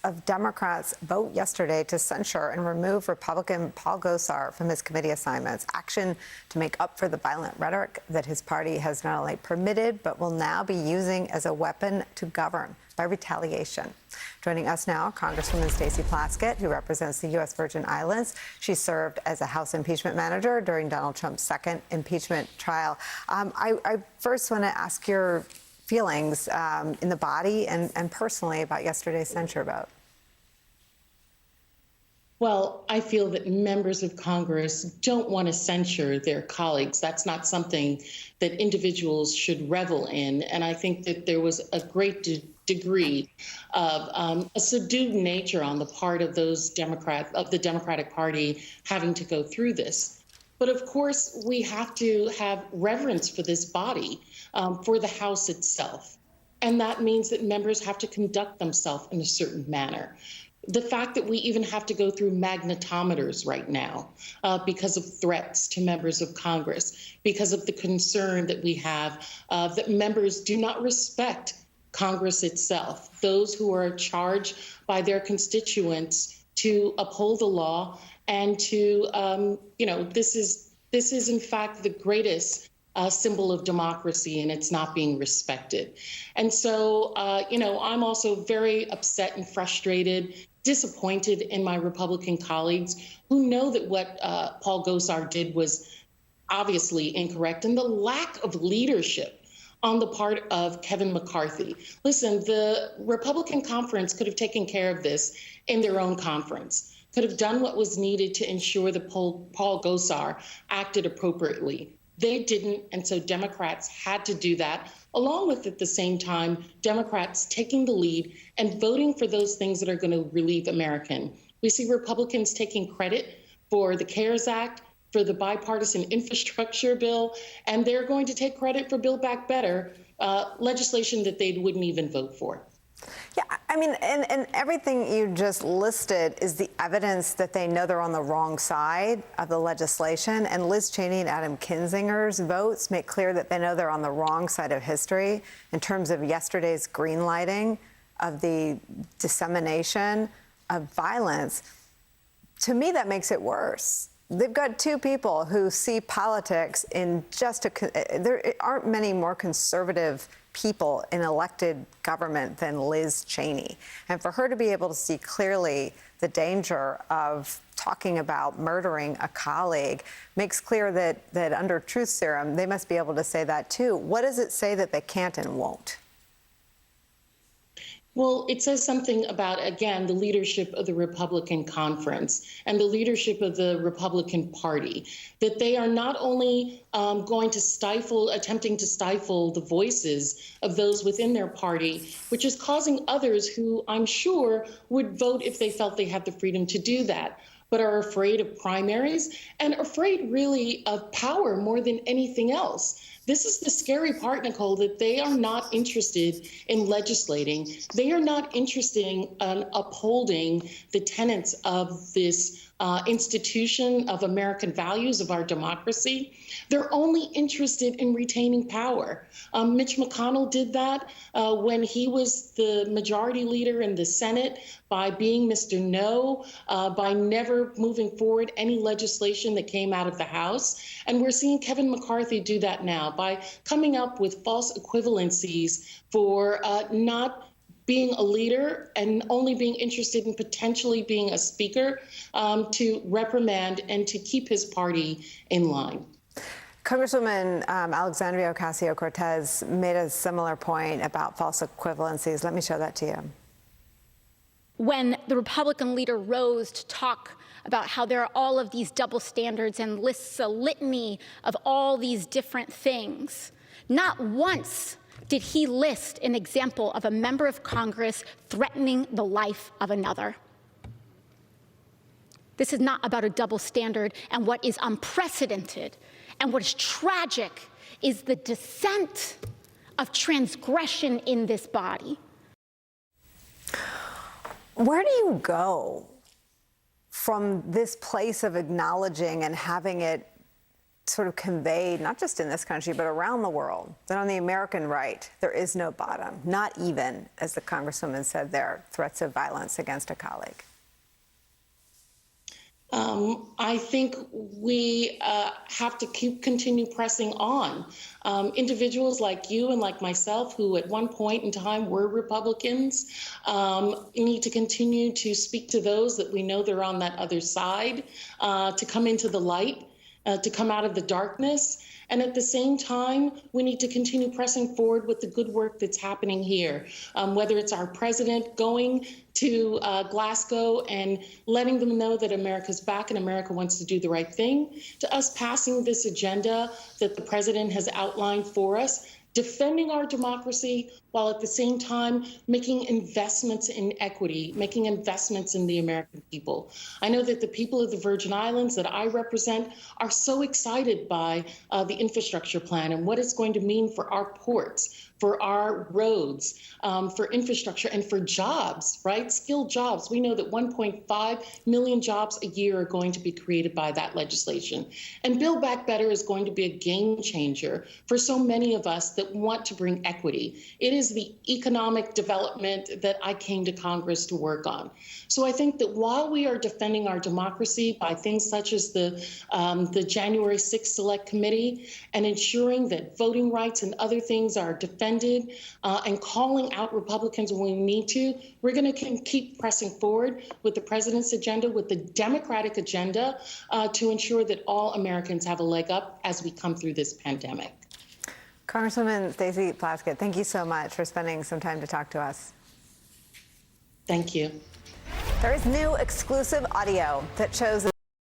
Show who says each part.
Speaker 1: of Democrats vote yesterday to censure and remove Republican Paul Gosar from his committee assignments, action to make up for the violent rhetoric that his party has not only permitted but will now be using as a weapon to govern by retaliation. Joining us now, Congresswoman Stacey Plaskett, who represents the U.S. Virgin Islands. She served as a House impeachment manager during Donald Trump's second impeachment trial. I first want to ask your feelings in the body and personally about yesterday's censure vote.
Speaker 2: Well, I feel that members of Congress don't want to censure their colleagues. That's not something that individuals should revel in. And I think that there was a great degree of a subdued nature on the part of the Democratic Party having to go through this. But of course, we have to have reverence for this body, for the House itself. And that means that members have to conduct themselves in a certain manner. The fact that we even have to go through magnetometers right now because of threats to members of Congress, because of the concern that we have that members do not respect Congress itself, those who are charged by their constituents to uphold the law and to, this is in fact the greatest symbol of democracy, and it's not being respected. And so, I'm also very upset and frustrated, disappointed in my Republican colleagues who know that what Paul Gosar did was obviously incorrect, and the lack of leadership on the part of Kevin McCarthy. Listen, the Republican conference could have taken care of this in their own conference, could have done what was needed to ensure that Paul Gosar acted appropriately. They didn't, and so Democrats had to do that, along with, at the same time, Democrats taking the lead and voting for those things that are going to relieve Americans. We see Republicans taking credit for the CARES Act, for the bipartisan infrastructure bill, and they're going to take credit for Build Back Better, legislation that they wouldn't even vote for.
Speaker 1: Yeah, I mean, and everything you just listed is the evidence that they know they're on the wrong side of the legislation. And Liz Cheney and Adam Kinzinger's votes make clear that they know they're on the wrong side of history in terms of yesterday's greenlighting of the dissemination of violence. To me, that makes it worse. They've got two people who see politics in there aren't many more conservative people in elected government than Liz Cheney. And for her to be able to see clearly the danger of talking about murdering a colleague makes clear that under truth serum, they must be able to say that too. What does it say that they can't and won't?
Speaker 2: Well, it says something about, again, the leadership of the Republican conference and the leadership of the Republican Party, that they are not only attempting to stifle the voices of those within their party, which is causing others who I'm sure would vote if they felt they had the freedom to do that, but are afraid of primaries and afraid really of power more than anything else. This is the scary part, Nicolle, that they are not interested in legislating. They are not interested in upholding the tenets of this institution of American values, of our democracy. They're only interested in retaining power. Mitch McConnell did that when he was the majority leader in the Senate by being Mr. No, by never moving forward any legislation that came out of the House. And we're seeing Kevin McCarthy do that now by coming up with false equivalencies for not being a leader and only being interested in potentially being a speaker to reprimand and to keep his party in line.
Speaker 1: Congresswoman Alexandria Ocasio-Cortez made a similar point about false equivalencies. Let me show that to you.
Speaker 3: When the Republican leader rose to talk about how there are all of these double standards and lists a litany of all these different things, not once did he list an example of a member of Congress threatening the life of another. This is not about a double standard, and what is unprecedented and what is tragic is the descent of transgression in this body.
Speaker 1: Where do you go from this place of acknowledging and having it sort of conveyed, not just in this country, but around the world, that on the American right, there is no bottom, not even, as the Congresswoman said there, threats of violence against a colleague?
Speaker 2: I think we have to continue pressing on. Individuals like you and like myself, who at one point in time were Republicans, need to continue to speak to those that we know they're on that other side, to come into the light, to come out of the darkness. And at the same time, we need to continue pressing forward with the good work that's happening here, whether it's our president going to Glasgow and letting them know that America's back and America wants to do the right thing, to us passing this agenda that the president has outlined for us, defending our democracy while at the same time making investments in equity, making investments in the American people. I know that the people of the Virgin Islands that I represent are so excited by the infrastructure plan and what it's going to mean for our ports, for our roads, for infrastructure, and for jobs, right? Skilled jobs. We know that 1.5 million jobs a year are going to be created by that legislation. And Build Back Better is going to be a game changer for so many of us that want to bring equity. It is the economic development that I came to Congress to work on. So I think that while we are defending our democracy by things such as the January 6th Select Committee and ensuring that voting rights and other things are defended and calling out Republicans when we need to, we're going to keep pressing forward with the president's agenda, with the Democratic agenda, to ensure that all Americans have a leg up as we come through this pandemic.
Speaker 1: Congresswoman Stacey Plaskett, thank you so much for spending some time to talk to us.
Speaker 2: Thank you.
Speaker 1: There is new exclusive audio that shows